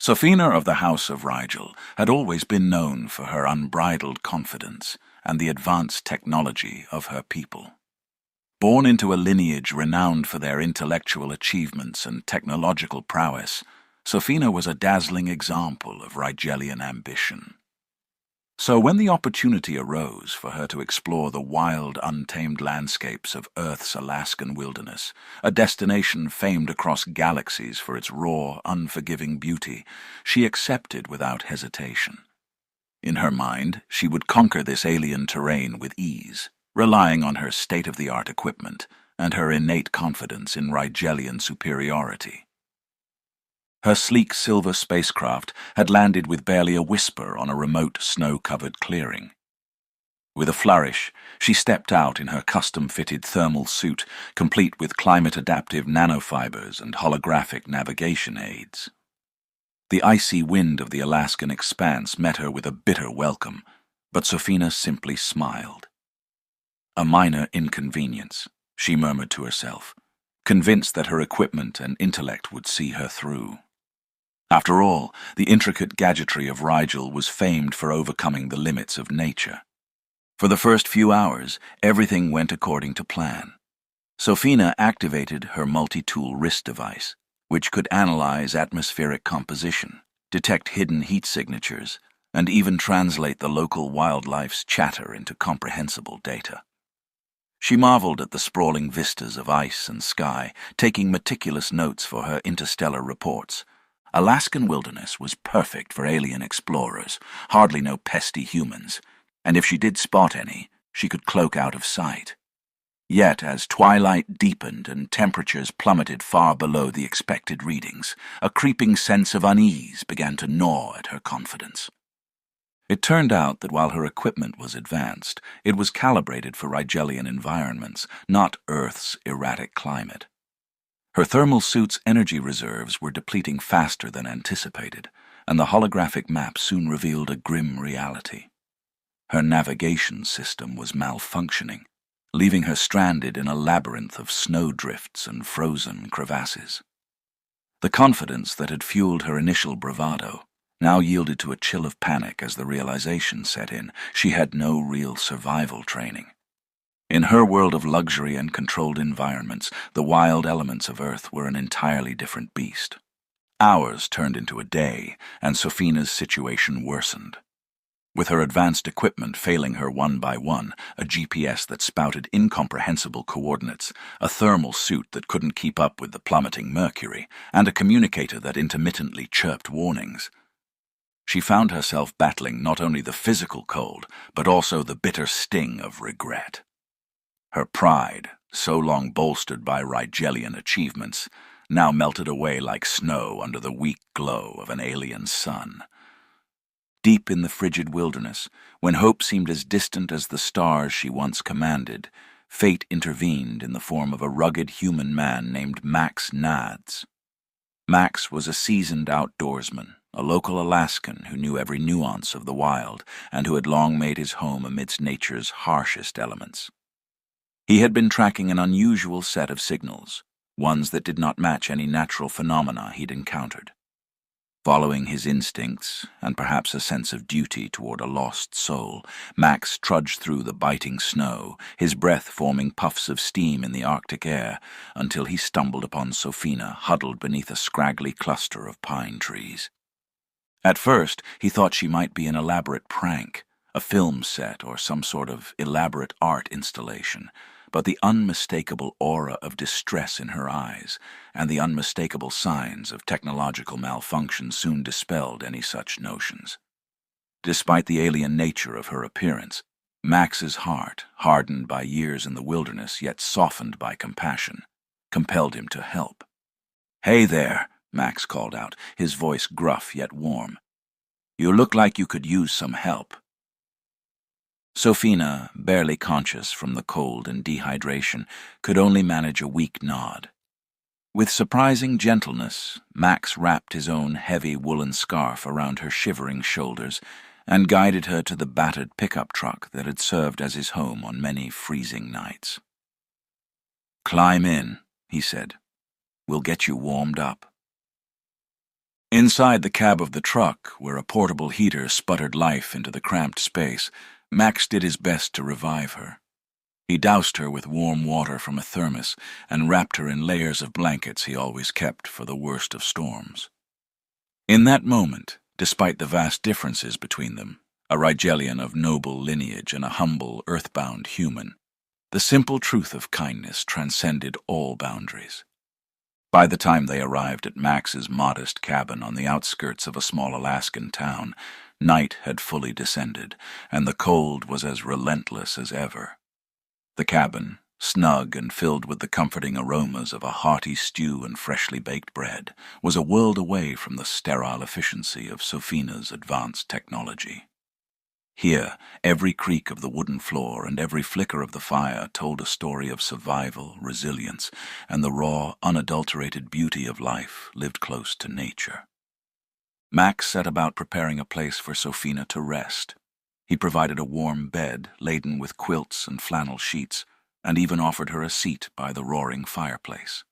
Sophina of the House of Rigel had always been known for her unbridled confidence and the advanced technology of her people. Born into a lineage renowned for their intellectual achievements and technological prowess, Sophina was a dazzling example of Rigelian ambition. So when the opportunity arose for her to explore the wild, untamed landscapes of Earth's Alaskan wilderness, a destination famed across galaxies for its raw, unforgiving beauty, she accepted without hesitation. In her mind, she would conquer this alien terrain with ease, relying on her state-of-the-art equipment and her innate confidence in Rigelian superiority. Her sleek silver spacecraft had landed with barely a whisper on a remote snow-covered clearing. With a flourish, she stepped out in her custom-fitted thermal suit, complete with climate-adaptive nanofibers and holographic navigation aids. The icy wind of the Alaskan expanse met her with a bitter welcome, but Sophina simply smiled. A minor inconvenience, she murmured to herself, convinced that her equipment and intellect would see her through. After all, the intricate gadgetry of Rigel was famed for overcoming the limits of nature. For the first few hours, everything went according to plan. Sophina activated her multi-tool wrist device, which could analyze atmospheric composition, detect hidden heat signatures, and even translate the local wildlife's chatter into comprehensible data. She marveled at the sprawling vistas of ice and sky, taking meticulous notes for her interstellar reports. Alaskan wilderness was perfect for alien explorers, hardly no pesty humans, and if she did spot any, she could cloak out of sight. Yet, as twilight deepened and temperatures plummeted far below the expected readings, a creeping sense of unease began to gnaw at her confidence. It turned out that while her equipment was advanced, it was calibrated for Rigelian environments, not Earth's erratic climate. Her thermal suit's energy reserves were depleting faster than anticipated, and the holographic map soon revealed a grim reality. Her navigation system was malfunctioning, leaving her stranded in a labyrinth of snowdrifts and frozen crevasses. The confidence that had fueled her initial bravado now yielded to a chill of panic as the realization set in she had no real survival training. In her world of luxury and controlled environments, the wild elements of Earth were an entirely different beast. Hours turned into a day, and Sophina's situation worsened. With her advanced equipment failing her one by one, a GPS that spouted incomprehensible coordinates, a thermal suit that couldn't keep up with the plummeting mercury, and a communicator that intermittently chirped warnings, she found herself battling not only the physical cold, but also the bitter sting of regret. Her pride, so long bolstered by Rigelian achievements, now melted away like snow under the weak glow of an alien sun. Deep in the frigid wilderness, when hope seemed as distant as the stars she once commanded, fate intervened in the form of a rugged human man named Max Nads. Max was a seasoned outdoorsman, a local Alaskan who knew every nuance of the wild and who had long made his home amidst nature's harshest elements. He had been tracking an unusual set of signals, ones that did not match any natural phenomena he'd encountered. Following his instincts, and perhaps a sense of duty toward a lost soul, Max trudged through the biting snow, his breath forming puffs of steam in the Arctic air, until he stumbled upon Sophina huddled beneath a scraggly cluster of pine trees. At first, he thought she might be an elaborate prank, a film set or some sort of elaborate art installation, but the unmistakable aura of distress in her eyes and the unmistakable signs of technological malfunction soon dispelled any such notions. Despite the alien nature of her appearance, Max's heart, hardened by years in the wilderness yet softened by compassion, compelled him to help. "Hey there," Max called out, his voice gruff yet warm. "You look like you could use some help." Sophina, barely conscious from the cold and dehydration, could only manage a weak nod. With surprising gentleness, Max wrapped his own heavy woolen scarf around her shivering shoulders and guided her to the battered pickup truck that had served as his home on many freezing nights. "Climb in," he said. "We'll get you warmed up." Inside the cab of the truck, where a portable heater sputtered life into the cramped space, Max did his best to revive her. He doused her with warm water from a thermos and wrapped her in layers of blankets he always kept for the worst of storms. In that moment, despite the vast differences between them, a Rigelian of noble lineage and a humble, earthbound human, the simple truth of kindness transcended all boundaries. By the time they arrived at Max's modest cabin on the outskirts of a small Alaskan town, night had fully descended, and the cold was as relentless as ever. The cabin, snug and filled with the comforting aromas of a hearty stew and freshly baked bread, was a world away from the sterile efficiency of Sofina's advanced technology. Here, every creak of the wooden floor and every flicker of the fire told a story of survival, resilience, and the raw, unadulterated beauty of life lived close to nature. Max set about preparing a place for Sofina to rest. He provided a warm bed laden with quilts and flannel sheets, and even offered her a seat by the roaring fireplace.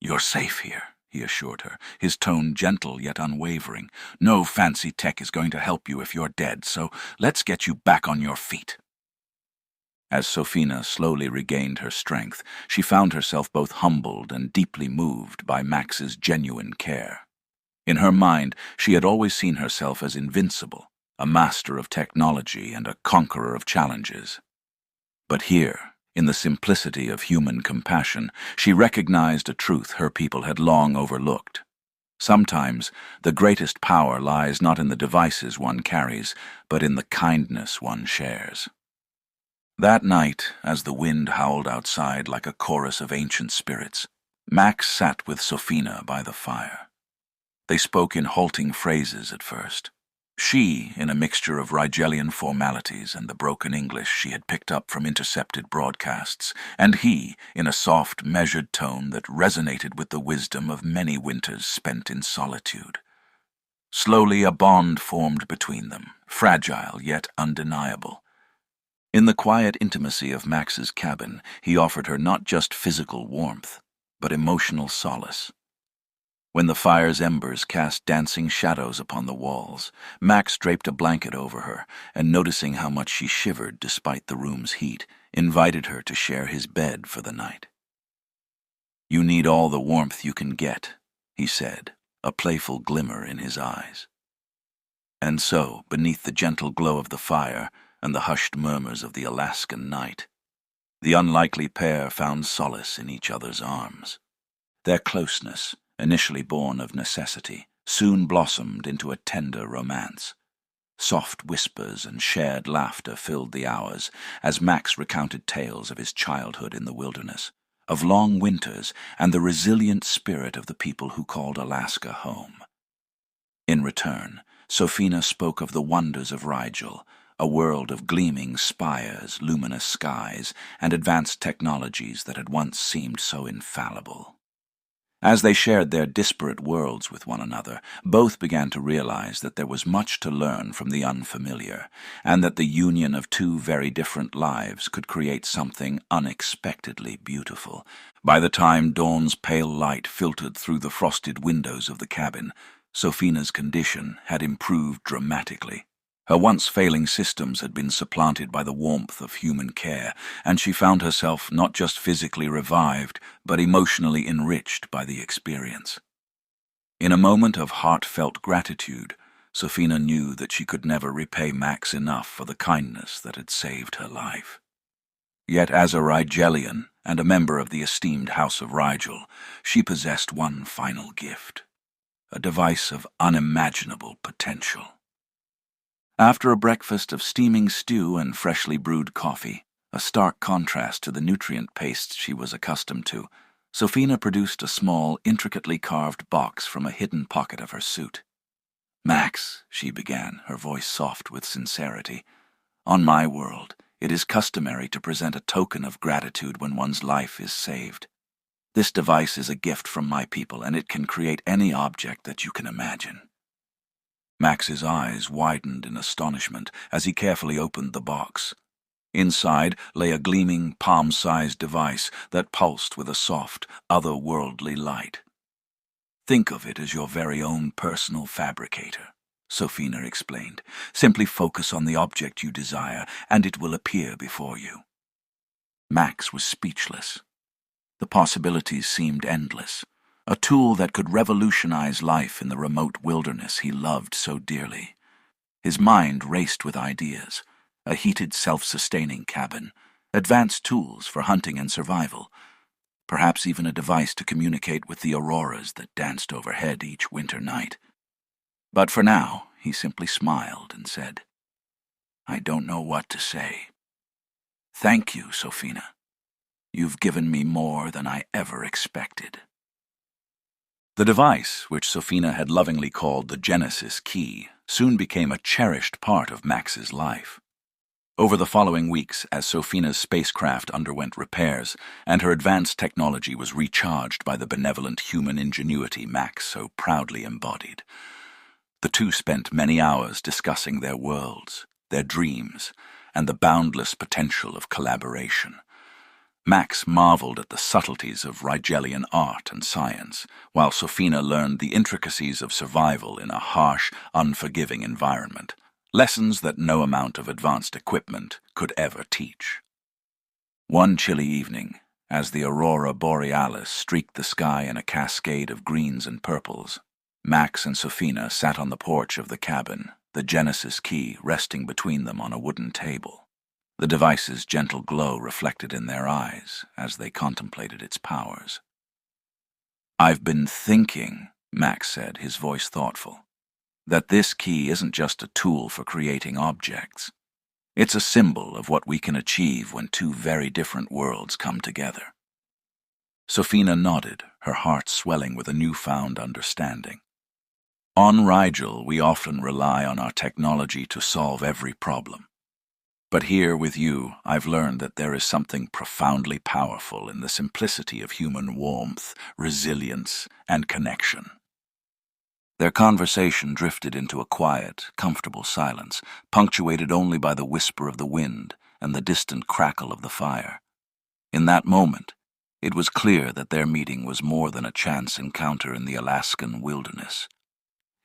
"You're safe here," he assured her, his tone gentle yet unwavering. "No fancy tech is going to help you if you're dead, so let's get you back on your feet." As Sofina slowly regained her strength, she found herself both humbled and deeply moved by Max's genuine care. In her mind, she had always seen herself as invincible, a master of technology and a conqueror of challenges. But here, in the simplicity of human compassion, she recognized a truth her people had long overlooked. Sometimes, the greatest power lies not in the devices one carries, but in the kindness one shares. That night, as the wind howled outside like a chorus of ancient spirits, Max sat with Sofina by the fire. They spoke in halting phrases at first. She, in a mixture of Rigelian formalities and the broken English she had picked up from intercepted broadcasts, and he, in a soft, measured tone that resonated with the wisdom of many winters spent in solitude. Slowly a bond formed between them, fragile yet undeniable. In the quiet intimacy of Max's cabin, he offered her not just physical warmth, but emotional solace. When the fire's embers cast dancing shadows upon the walls, Max draped a blanket over her, and noticing how much she shivered despite the room's heat, invited her to share his bed for the night. "You need all the warmth you can get," he said, a playful glimmer in his eyes. And so, beneath the gentle glow of the fire and the hushed murmurs of the Alaskan night, the unlikely pair found solace in each other's arms. Their closeness, initially born of necessity, soon blossomed into a tender romance. Soft whispers and shared laughter filled the hours as Max recounted tales of his childhood in the wilderness, of long winters and the resilient spirit of the people who called Alaska home. In return, Sofina spoke of the wonders of Rigel, a world of gleaming spires, luminous skies, and advanced technologies that had once seemed so infallible. As they shared their disparate worlds with one another, both began to realize that there was much to learn from the unfamiliar, and that the union of two very different lives could create something unexpectedly beautiful. By the time dawn's pale light filtered through the frosted windows of the cabin, Sofina's condition had improved dramatically. Her once failing systems had been supplanted by the warmth of human care, and she found herself not just physically revived, but emotionally enriched by the experience. In a moment of heartfelt gratitude, Sofina knew that she could never repay Max enough for the kindness that had saved her life. Yet as a Rigelian and a member of the esteemed House of Rigel, she possessed one final gift, a device of unimaginable potential. After a breakfast of steaming stew and freshly brewed coffee, a stark contrast to the nutrient pastes she was accustomed to, Sofina produced a small, intricately carved box from a hidden pocket of her suit. "Max," she began, her voice soft with sincerity, "on my world, it is customary to present a token of gratitude when one's life is saved. This device is a gift from my people, and it can create any object that you can imagine." Max's eyes widened in astonishment as he carefully opened the box. Inside lay a gleaming, palm-sized device that pulsed with a soft, otherworldly light. Think of it as your very own personal fabricator, Sophina explained. Simply focus on the object you desire, and it will appear before you. Max was speechless. The possibilities seemed endless. A tool that could revolutionize life in the remote wilderness he loved so dearly. His mind raced with ideas: a heated, self-sustaining cabin, advanced tools for hunting and survival, perhaps even a device to communicate with the auroras that danced overhead each winter night. But for now, he simply smiled and said, "I don't know what to say. Thank you, Sophina. You've given me more than I ever expected." The device, which Sophina had lovingly called the Genesis Key, soon became a cherished part of Max's life. Over the following weeks, as Sophina's spacecraft underwent repairs and her advanced technology was recharged by the benevolent human ingenuity Max so proudly embodied, the two spent many hours discussing their worlds, their dreams, and the boundless potential of collaboration. Max marveled at the subtleties of Rigelian art and science, while Sophina learned the intricacies of survival in a harsh, unforgiving environment, lessons that no amount of advanced equipment could ever teach. One chilly evening, as the aurora borealis streaked the sky in a cascade of greens and purples, Max and Sophina sat on the porch of the cabin, the Genesis Key resting between them on a wooden table. The device's gentle glow reflected in their eyes as they contemplated its powers. "I've been thinking," Max said, his voice thoughtful, "that this key isn't just a tool for creating objects. It's a symbol of what we can achieve when two very different worlds come together." Sophina nodded, her heart swelling with a newfound understanding. On Rigel, we often rely on our technology to solve every problem. But here with you, I've learned that there is something profoundly powerful in the simplicity of human warmth, resilience, and connection. Their conversation drifted into a quiet, comfortable silence, punctuated only by the whisper of the wind and the distant crackle of the fire. In that moment, it was clear that their meeting was more than a chance encounter in the Alaskan wilderness.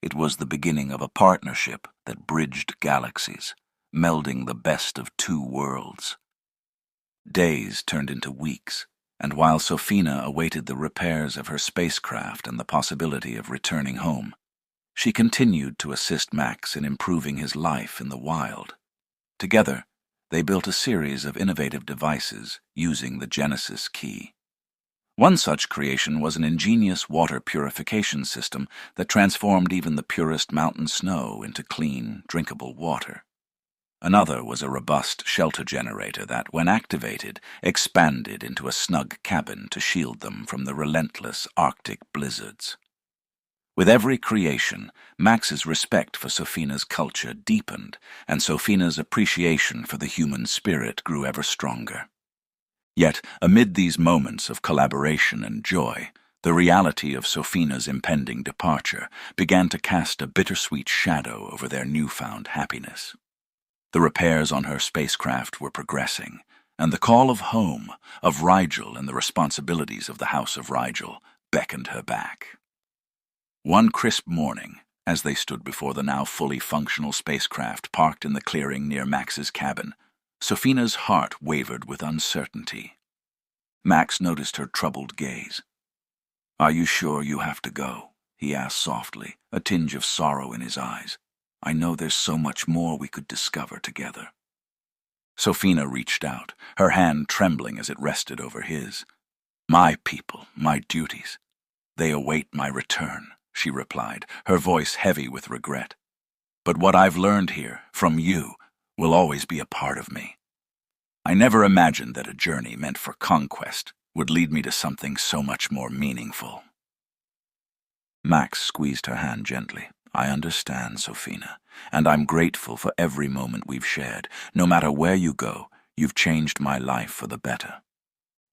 It was the beginning of a partnership that bridged galaxies, melding the best of two worlds. Days turned into weeks, and while Sophina awaited the repairs of her spacecraft and the possibility of returning home, she continued to assist Max in improving his life in the wild. Together, they built a series of innovative devices using the Genesis Key. One such creation was an ingenious water purification system that transformed even the purest mountain snow into clean, drinkable water. Another was a robust shelter generator that, when activated, expanded into a snug cabin to shield them from the relentless Arctic blizzards. With every creation, Max's respect for Sophina's culture deepened, and Sophina's appreciation for the human spirit grew ever stronger. Yet, amid these moments of collaboration and joy, the reality of Sophina's impending departure began to cast a bittersweet shadow over their newfound happiness. The repairs on her spacecraft were progressing, and the call of home, of Rigel and the responsibilities of the House of Rigel, beckoned her back. One crisp morning, as they stood before the now fully functional spacecraft parked in the clearing near Max's cabin, Sophina's heart wavered with uncertainty. Max noticed her troubled gaze. "Are you sure you have to go?" he asked softly, a tinge of sorrow in his eyes. "I know there's so much more we could discover together." Sophina reached out, her hand trembling as it rested over his. "My people, my duties. They await my return," she replied, her voice heavy with regret. "But what I've learned here, from you, will always be a part of me. I never imagined that a journey meant for conquest would lead me to something so much more meaningful." Max squeezed her hand gently. "I understand, Sophina, and I'm grateful for every moment we've shared. No matter where you go, you've changed my life for the better."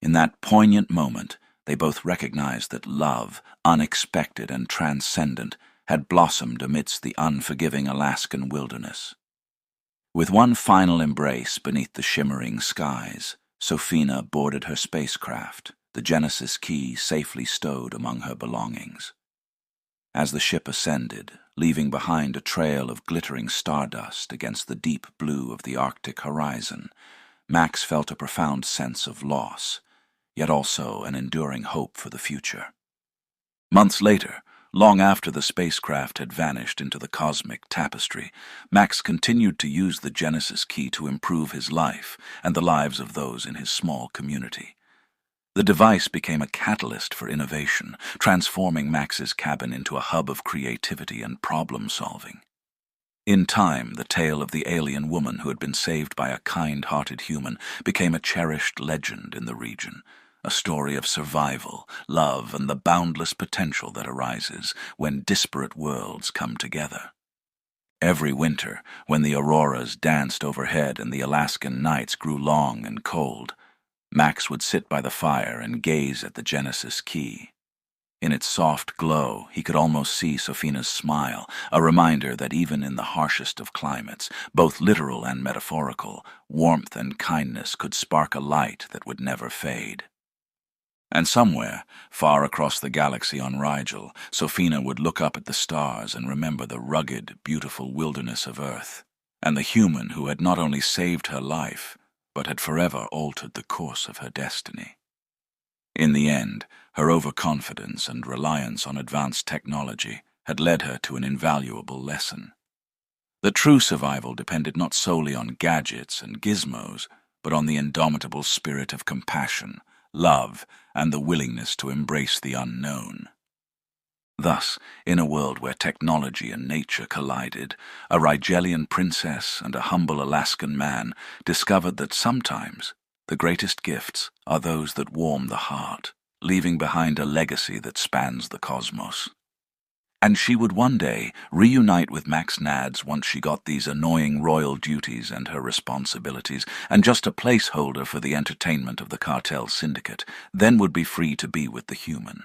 In that poignant moment, they both recognized that love, unexpected and transcendent, had blossomed amidst the unforgiving Alaskan wilderness. With one final embrace beneath the shimmering skies, Sophina boarded her spacecraft, the Genesis Key safely stowed among her belongings. As the ship ascended, leaving behind a trail of glittering stardust against the deep blue of the Arctic horizon, Max felt a profound sense of loss, yet also an enduring hope for the future. Months later, long after the spacecraft had vanished into the cosmic tapestry, Max continued to use the Genesis key to improve his life and the lives of those in his small community. The device became a catalyst for innovation, transforming Max's cabin into a hub of creativity and problem-solving. In time, the tale of the alien woman who had been saved by a kind-hearted human became a cherished legend in the region, a story of survival, love, and the boundless potential that arises when disparate worlds come together. Every winter, when the auroras danced overhead and the Alaskan nights grew long and cold, Max would sit by the fire and gaze at the Genesis key. In its soft glow, he could almost see Sofina's smile, a reminder that even in the harshest of climates, both literal and metaphorical, warmth and kindness could spark a light that would never fade. And somewhere, far across the galaxy on Rigel, Sofina would look up at the stars and remember the rugged, beautiful wilderness of Earth, and the human who had not only saved her life, but had forever altered the course of her destiny. In the end, her overconfidence and reliance on advanced technology had led her to an invaluable lesson. That true survival depended not solely on gadgets and gizmos, but on the indomitable spirit of compassion, love, and the willingness to embrace the unknown. Thus, in a world where technology and nature collided, a Rigelian princess and a humble Alaskan man discovered that sometimes the greatest gifts are those that warm the heart, leaving behind a legacy that spans the cosmos. And she would one day reunite with Max Nads once she got these annoying royal duties and her responsibilities, and just a placeholder for the entertainment of the cartel syndicate, then would be free to be with the human.